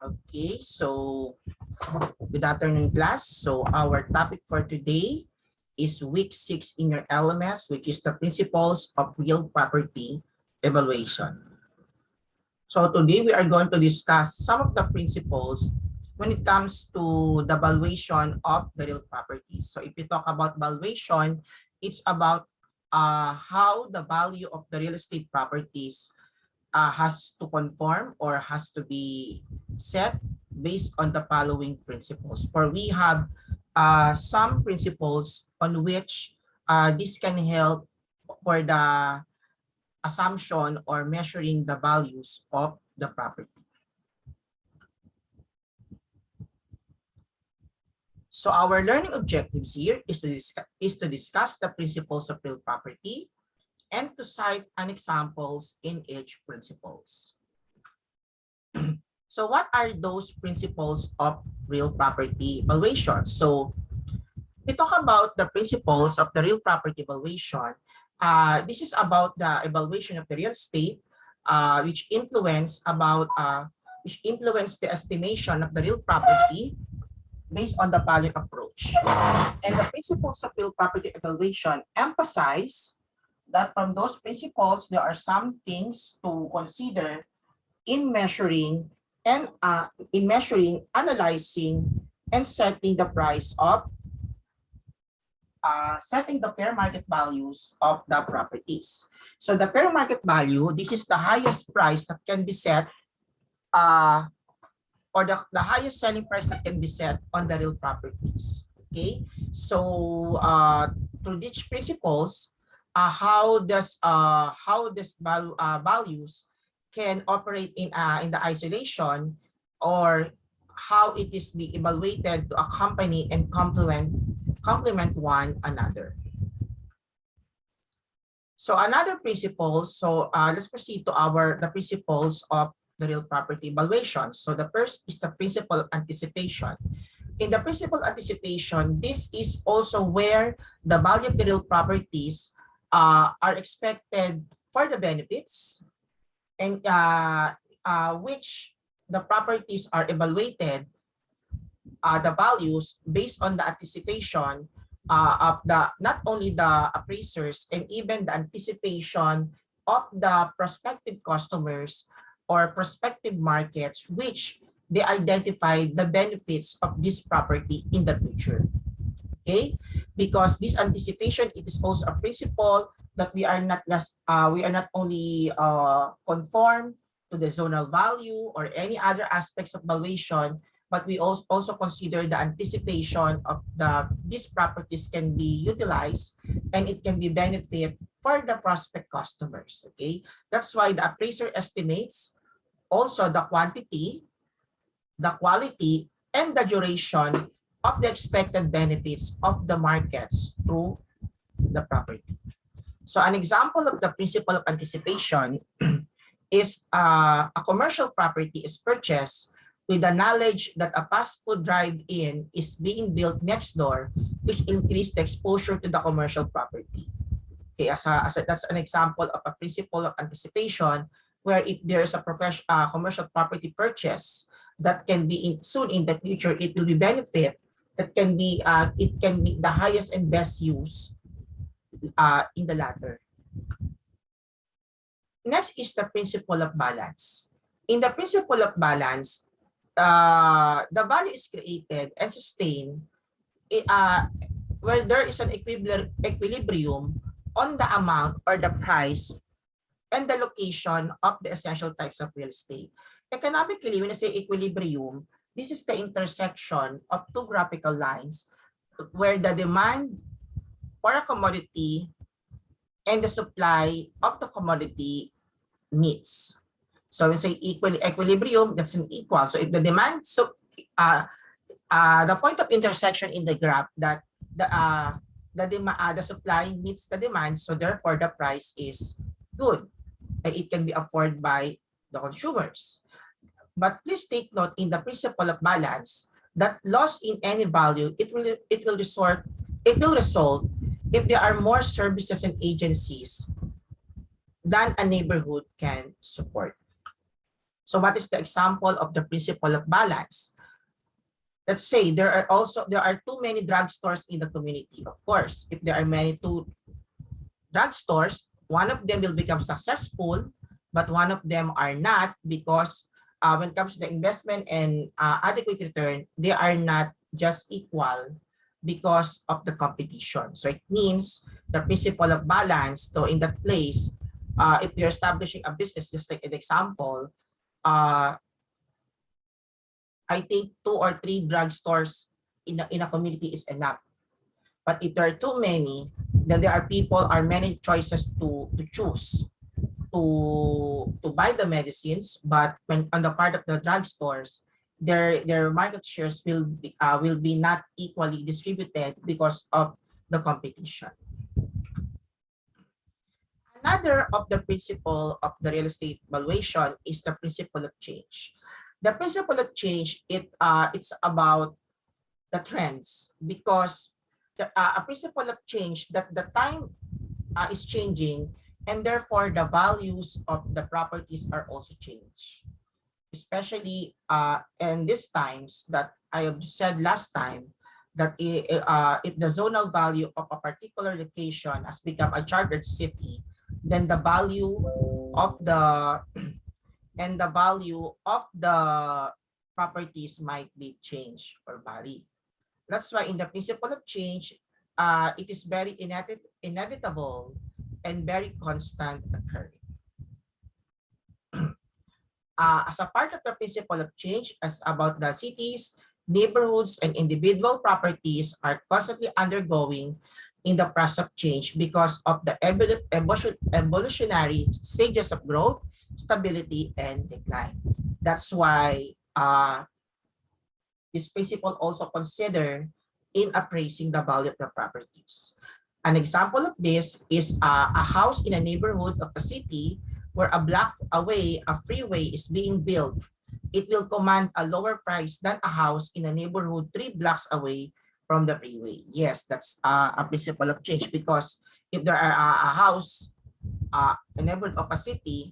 Okay, so good afternoon, class. So our topic for today is week 6 in your LMS, which is the principles of real property evaluation. So today we are going to discuss some of the principles when it comes to the valuation of the real properties. So if you talk about valuation, it's about how the value of the real estate properties has to conform or has to be set based on the following principles. For we have some principles on which this can help for the assumption or measuring the values of the property. So our learning objectives here is to discuss the principles of real property and to cite an examples in each principles. So what are those principles of real property valuation? So we talk about the principles of the real property valuation. This is about the evaluation of the real estate, which influence the estimation of the real property based on the value approach. And the principles of real property evaluation emphasize that from those principles, there are some things to consider in measuring, analyzing, and setting the price of setting the fair market values of the properties. So the fair market value, this is the highest price that can be set or the highest selling price that can be set on the real properties. Okay, so through these principles, how does values can operate in the isolation, or how it is be evaluated to accompany and complement one another. So another principle, so let's proceed to the principles of the real property evaluation. So the first is the principle of anticipation. In the principle of anticipation, this is also where the value of the real properties are expected for the benefits, and which the properties are evaluated, the values based on the anticipation of not only the appraisers and even the anticipation of the prospective customers or prospective markets, which they identify the benefits of this property in the future. Okay, because this anticipation, it is also a principle that we are not only conform to the zonal value or any other aspects of valuation, but we also consider the anticipation of these properties can be utilized and it can be benefit for the prospect customers. Okay, that's why the appraiser estimates also the quantity, the quality, and the duration of the expected benefits of the markets through the property. So an example of the principle of anticipation is a commercial property is purchased with the knowledge that a fast food drive-in is being built next door, which increased the exposure to the commercial property. Okay, that's an example of a principle of anticipation, where if there is a commercial property purchase that can be soon in the future, it will be benefit that can be it can be the highest and best use in the latter. Next is the principle of balance. In the principle of balance, the value is created and sustained where there is an equilibrium on the amount or the price and the location of the essential types of real estate. Economically, when I say equilibrium, this is the intersection of two graphical lines where the demand for a commodity and the supply of the commodity meets. So when say equilibrium, that's an equal. So if the demand, the point of intersection in the graph that the supply meets the demand, so therefore the price is good and it can be afforded by the consumers. But please take note in the principle of balance that loss in any value, it will result if there are more services and agencies than a neighborhood can support. So what is the example of the principle of balance? Let's say there are too many drugstores in the community. Of course, if there are two drugstores, one of them will become successful, but one of them are not, because when it comes to the investment and adequate return, they are not just equal because of the competition. So it means the principle of balance. So in that place, if you're establishing a business, just like an example, I think 2 or 3 drugstores in a community is enough. But if there are too many, then there are many choices to choose to buy the medicines. But when on the part of the drugstores, their market shares will be not equally distributed because of the competition. Another of the principle of the real estate valuation is the principle of change. The principle of change, it's about the trends, because a principle of change that the time is changing, and therefore the values of the properties are also changed. Especially in these times that I have said last time, that if the zonal value of a particular location has become a chartered city, then the value of the properties might be changed or vary. That's why in the principle of change, it is very inevitable and very constant occurring. As a part of the principle of change, as about the cities, neighborhoods, and individual properties are constantly undergoing in the process of change because of the evolutionary stages of growth, stability, and decline. That's why this principle also consider in appraising the value of the properties. An example of this is a house in a neighborhood of a city where a block away a freeway is being built. It will command a lower price than a house in a neighborhood 3 blocks away from the freeway. Yes, that's a principle of change, because if there are a house in a neighborhood of a city,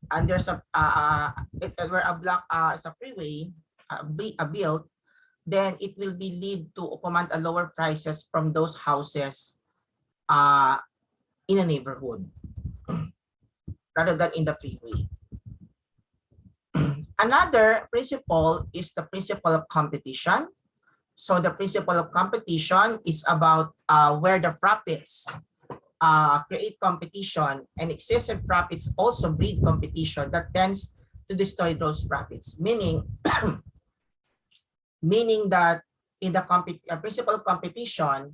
and there's where a block is a freeway built, then it will be lead to command a lower prices from those houses in a neighborhood rather than in the freeway. Another principle is the principle of competition. So the principle of competition is about where the profits create competition, and excessive profits also breed competition that tends to destroy those profits. Meaning that in the principle of competition,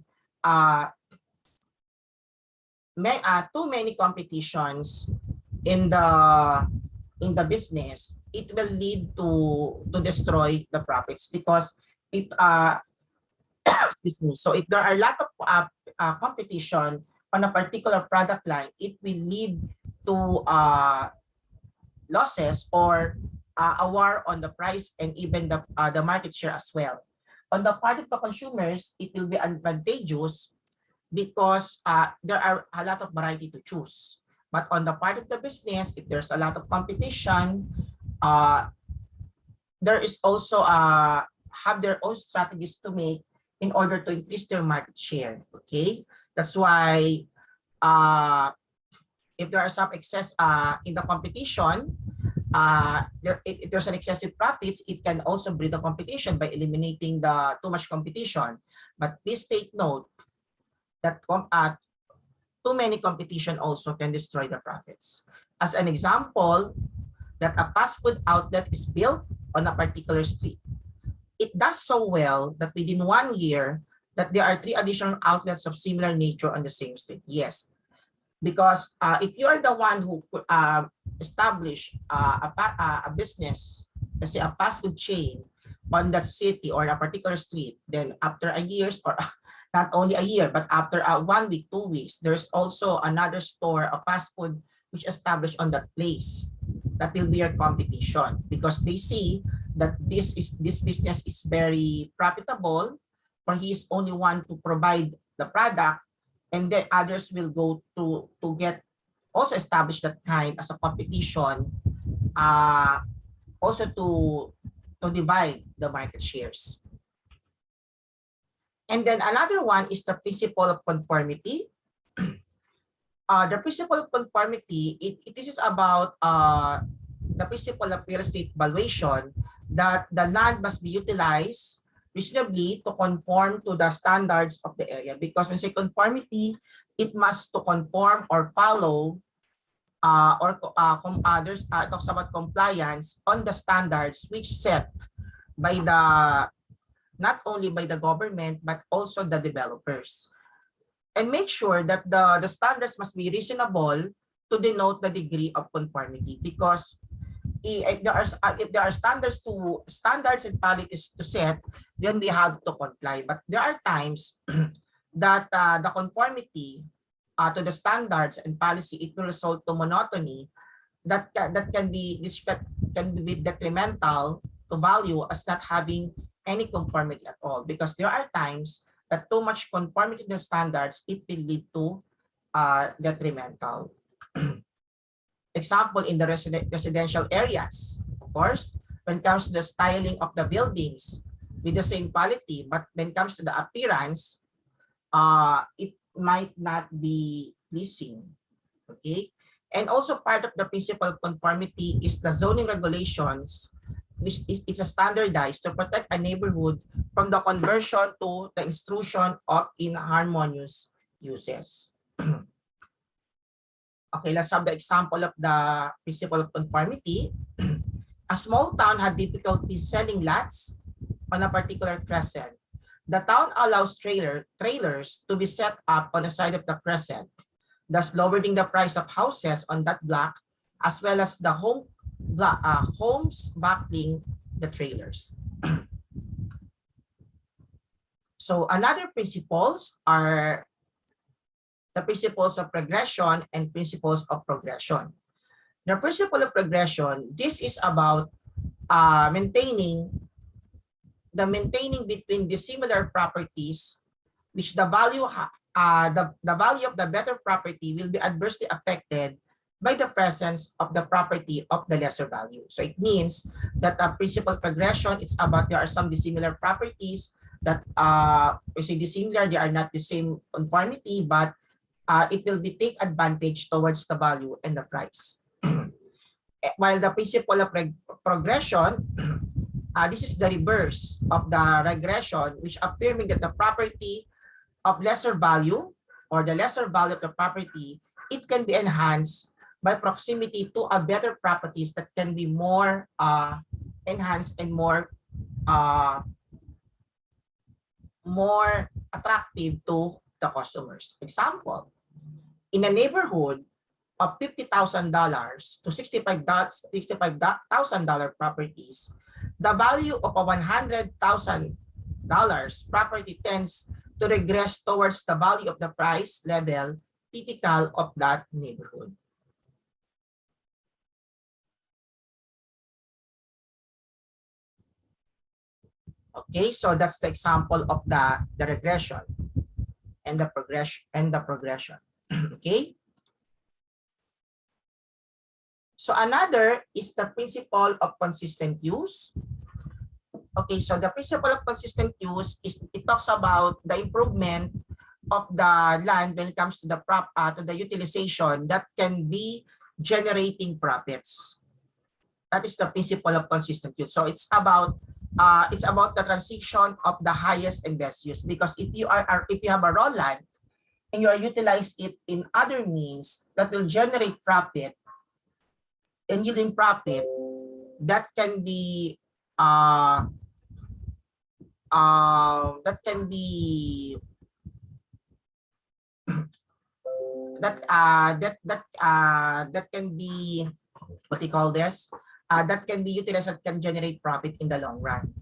too many competitions in the business, it will lead to destroy the profits, because it excuse me. So if there are a lot of competition on a particular product line, it will lead to losses or a war on the price and even the market share as well. On the part of the consumers, it will be advantageous because there are a lot of variety to choose. But on the part of the business, if there's a lot of competition, there is also have their own strategies to make in order to increase their market share. Okay, that's why if there are some excess in the competition, if there's an excessive profits, it can also breed the competition by eliminating the too much competition. But please take note that too many competition also can destroy the profits. As an example, that a fast food outlet is built on a particular street. It does so well that within 1 year, that there are 3 additional outlets of similar nature on the same street. Yes, because if you are the one who establish a business, let's say a fast food chain on that city or a particular street, then after a year, or not only a year, but after 1 week, 2 weeks, there's also another store of fast food which established on that place. That will be your competition, because they see that this business is very profitable, for he is only one to provide the product, and then others will go to get also establish that kind as a competition also to divide the market shares. And then another one is the principle of conformity. The principle of conformity, this is about the principle of real estate valuation, that the land must be utilized reasonably to conform to the standards of the area. Because when say conformity, it must to conform or follow it talks about compliance on the standards which set by the not only by the government but also the developers. And make sure that the standards must be reasonable to denote the degree of conformity, because if there are standards and policies to set, then we have to comply. But there are times that the conformity to the standards and policy, it will result to monotony that can be detrimental to value as not having any conformity at all, because there are times that too much conformity to the standards, it will lead to detrimental. Example, in the residential areas, of course, when it comes to the styling of the buildings with the same quality, but when it comes to the appearance, it might not be pleasing. Okay, and also part of the principle of conformity is the zoning regulations, which is a standardized to protect a neighborhood from the conversion to the intrusion of inharmonious uses. Okay, let's have the example of the principle of conformity. A small town had difficulty selling lots on a particular crescent. The town allows trailers to be set up on the side of the crescent, thus lowering the price of houses on that block, as well as the homes backing the trailers. So another principles are the principles of regression and principles of progression. The principle of regression, this is about maintaining between the similar properties, which the value the value of the better property will be adversely affected by the presence of the property of the lesser value. So it means that a principal progression, it's about there are some dissimilar properties that we say dissimilar, they are not the same conformity, but it will be take advantage towards the value and the price. While the principle of progression, this is the reverse of the regression, which affirming that the property of lesser value or the lesser value of the property, it can be enhanced by proximity to a better properties that can be more enhanced and more attractive to the customers. Example, in a neighborhood of $50,000 to $65,000 properties, the value of a $100,000 property tends to regress towards the value of the price level typical of that neighborhood. Okay, so that's the example of the regression and the progression. Okay. So another is the principle of consistent use. Okay, so the principle of consistent use is it talks about the improvement of the land when it comes to the utilization that can be generating profits. That is the principle of consistent use. So it's about the transition of the highest and best use, because if you have a raw land and you are utilize it in other means that will generate profit and yielding profit, that can be what do you call this? That can be utilized, that can generate profit in the long run,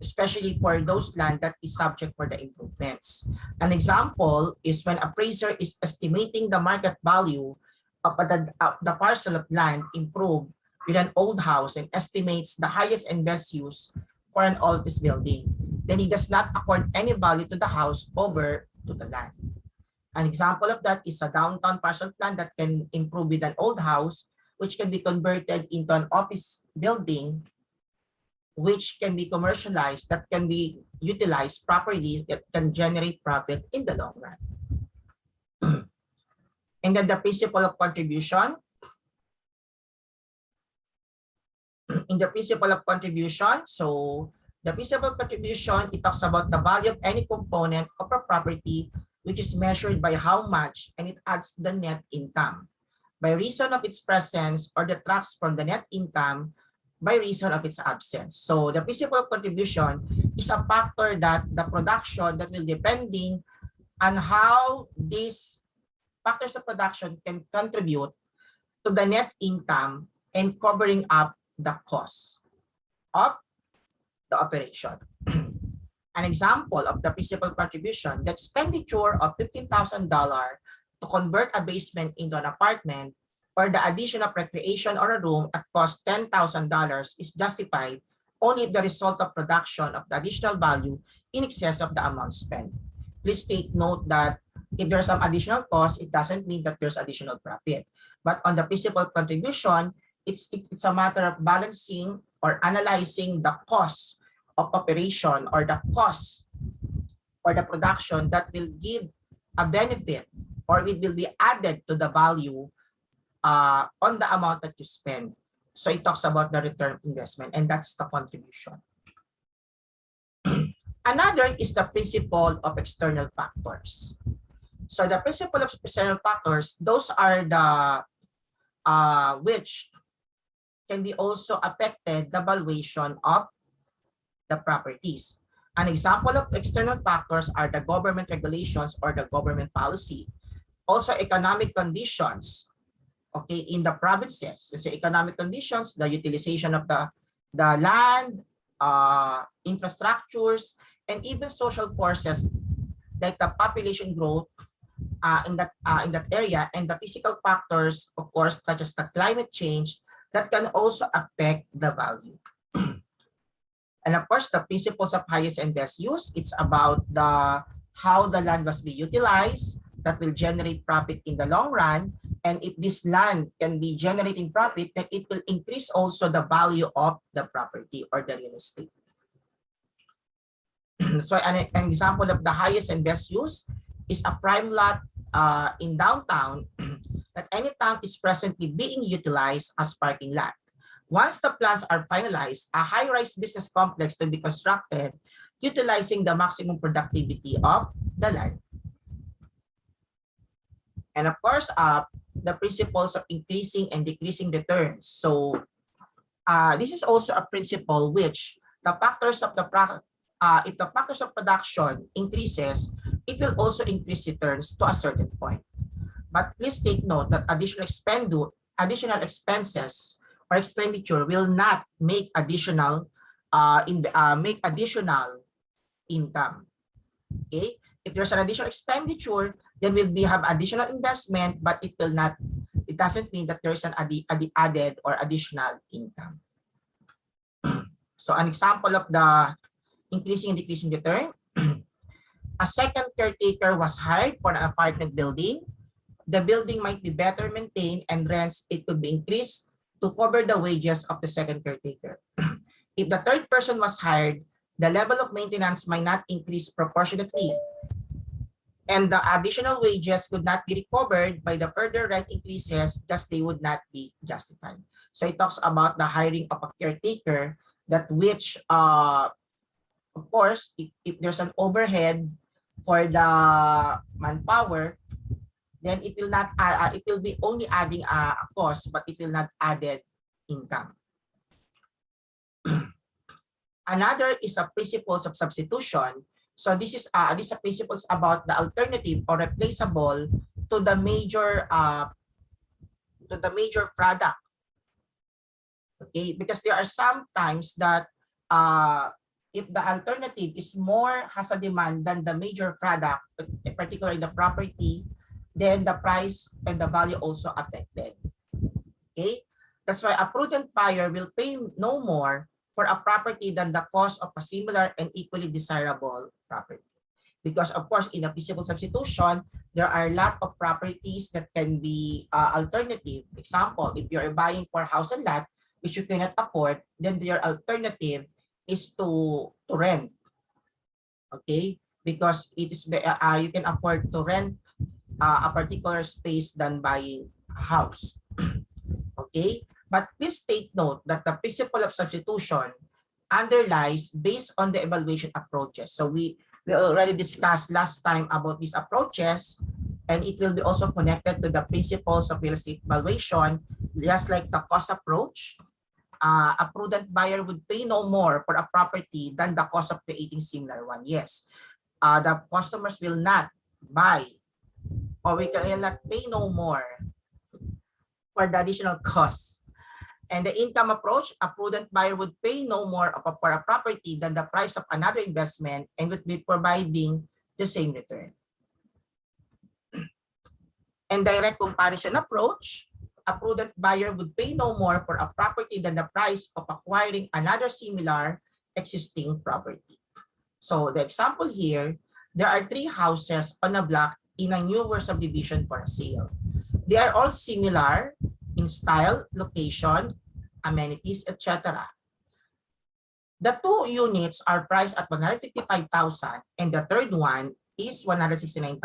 especially for those land that is subject for the improvements. An example is when appraiser is estimating the market value of the parcel of land improved with an old house and estimates the highest and best use for an office building. Then he does not accord any value to the house over to the land. An example of that is a downtown parcel plan that can improve with an old house, which can be converted into an office building, which can be commercialized, that can be utilized properly, that can generate profit in the long run. And then the principle of contribution. In the principle of contribution, so the principle of contribution, it talks about the value of any component of a property, which is measured by how much, and it adds to the net income by reason of its presence, or detracts from the net income by reason of its absence. So the principle of contribution is a factor that the production that will depending on how these factors of production can contribute to the net income and covering up the cost of the operation. An example of the principal contribution, the expenditure of $15,000 to convert a basement into an apartment, or the addition of recreation or a room at cost $10,000 is justified only if the result of production of the additional value in excess of the amount spent. Please take note that if there's some additional cost, it doesn't mean that there's additional profit. But on the principal contribution, it's a matter of balancing or analyzing the cost of operation, or the cost or the production that will give a benefit, or it will be added to the value on the amount that you spend. So it talks about the return of investment, and that's the contribution. Another is the principle of external factors. So the principle of external factors, those are the which can be also affected the valuation of the properties. An example of external factors are the government regulations or the government policy. Also economic conditions, okay, in the provinces. So economic conditions, the utilization of the land, infrastructures, and even social forces like the population growth in that area, and the physical factors, of course, such as the climate change, that can also affect the value. And of course, the principles of highest and best use, it's about how the land must be utilized, that will generate profit in the long run. And if this land can be generating profit, then it will increase also the value of the property or the real estate. So an example of the highest and best use is a prime lot in downtown that anytime is presently being utilized as parking lot. Once the plans are finalized, a high-rise business complex to be constructed utilizing the maximum productivity of the land. And of course, the principles of increasing and decreasing returns. So this is also a principle which the factors of the if the factors of production increases, it will also increase returns to a certain point. But please take note that additional expenses or expenditure will not make additional income. Okay, if there's an additional expenditure, then we'll have additional investment, but it doesn't mean that there's an added or additional income. So an example of the increasing and decreasing return, a second caretaker was hired for an apartment building. The building might be better maintained and rents it could be increased to cover the wages of the second caretaker. If the third person was hired, the level of maintenance might not increase proportionately, and the additional wages could not be recovered by the further rent increases, thus they would not be justified. So it talks about the hiring of a caretaker, that which, of course, if there's an overhead for the manpower, then it will not it will be only adding a cost, but it will not added income. Another is a principles of substitution. So this is these are principles about the alternative or replaceable to the major product. Okay, because there are some times that if the alternative has a demand than the major product, particularly the property, then the price and the value also affected. Okay, that's why a prudent buyer will pay no more for a property than the cost of a similar and equally desirable property. Because of course, in a principal substitution, there are a lot of properties that can be alternative. Example, if you're buying for house and lot, which you cannot afford, then your alternative is to rent. Okay, because it is you can afford to rent a particular space than buying a house. Okay, but please take note that the principle of substitution underlies based on the evaluation approaches. So we already discussed last time about these approaches, and it will be also connected to the principles of real estate valuation, just like the cost approach. A prudent buyer would pay no more for a property than the cost of creating similar one. Yes, the customers will not buy, or we will not pay no more for the additional costs. And the income approach, a prudent buyer would pay no more for a property than the price of another investment and would be providing the same return. And direct comparison approach, a prudent buyer would pay no more for a property than the price of acquiring another similar existing property. So the example here, there are 3 houses on a block in a newer subdivision for a sale. They are all similar in style, location, amenities, etc. The 2 units are priced at $155,000 and the third one is $169,000.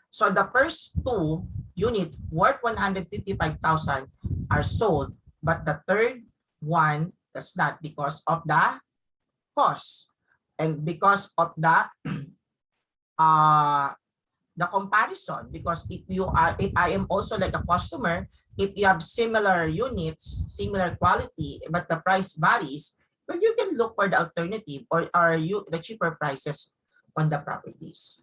So the first 2 units worth $155,000 are sold, but the third one does not because of the cost and because of the comparison. Because if I am also like a customer, if you have similar units, similar quality, but the price varies, well, you can look for the alternative or the cheaper prices on the properties.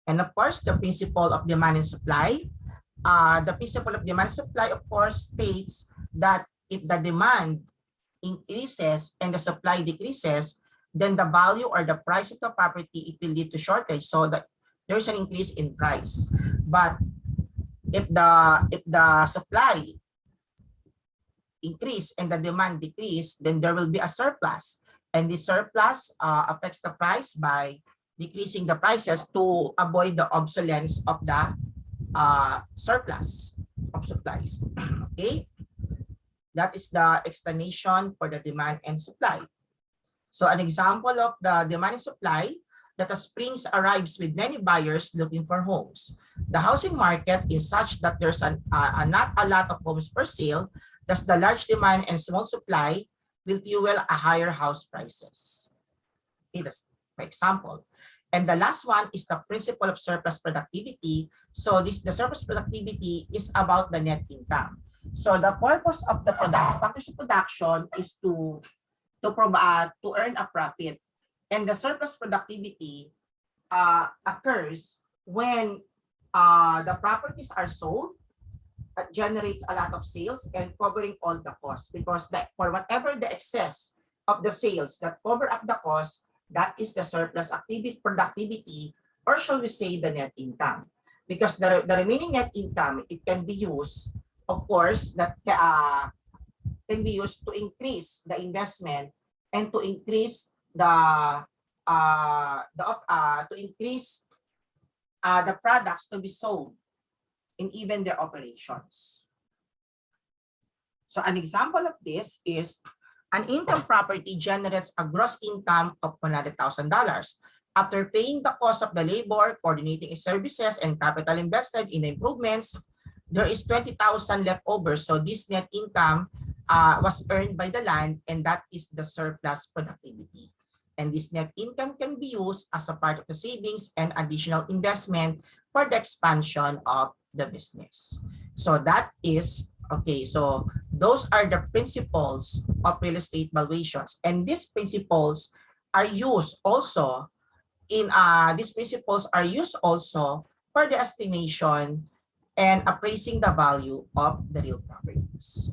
And of course, the principle of demand and supply. The principle of demand and supply, of course, states that if the demand increases and the supply decreases, then the value or the price of the property, it will lead to shortage, so that there's an increase in price. But if the supply increase and the demand decrease, then there will be a surplus, and the surplus affects the price by decreasing the prices to avoid the obsolescence of the surplus of supplies. Okay, that is the explanation for the demand and supply. So an example of the demand and supply, that a springs arrives with many buyers looking for homes. The housing market is such that there's not a lot of homes for sale, thus the large demand and small supply will fuel a higher house prices. Okay, that's for example. And the last one is the principle of surplus productivity. So the surplus productivity is about the net income. So the purpose of the factors of production is to earn a profit, and the surplus productivity occurs when the properties are sold, generates a lot of sales and covering all the costs, because for whatever the excess of the sales that cover up the cost, that is the surplus productivity, or shall we say the net income. Because the remaining net income, it can be used, of course, that can be used to increase the investment and to increase the products to be sold and even their operations. So an example of this is an income property generates a gross income of $100,000. After paying the cost of the labor, coordinating services, and capital invested in the improvements, there is $20,000 left over. So this net income was earned by the land, and that is the surplus productivity. And this net income can be used as a part of the savings and additional investment for the expansion of the business. So that is, okay, so those are the principles of real estate valuations. And these principles are used also for the estimation and appraising the value of the real properties.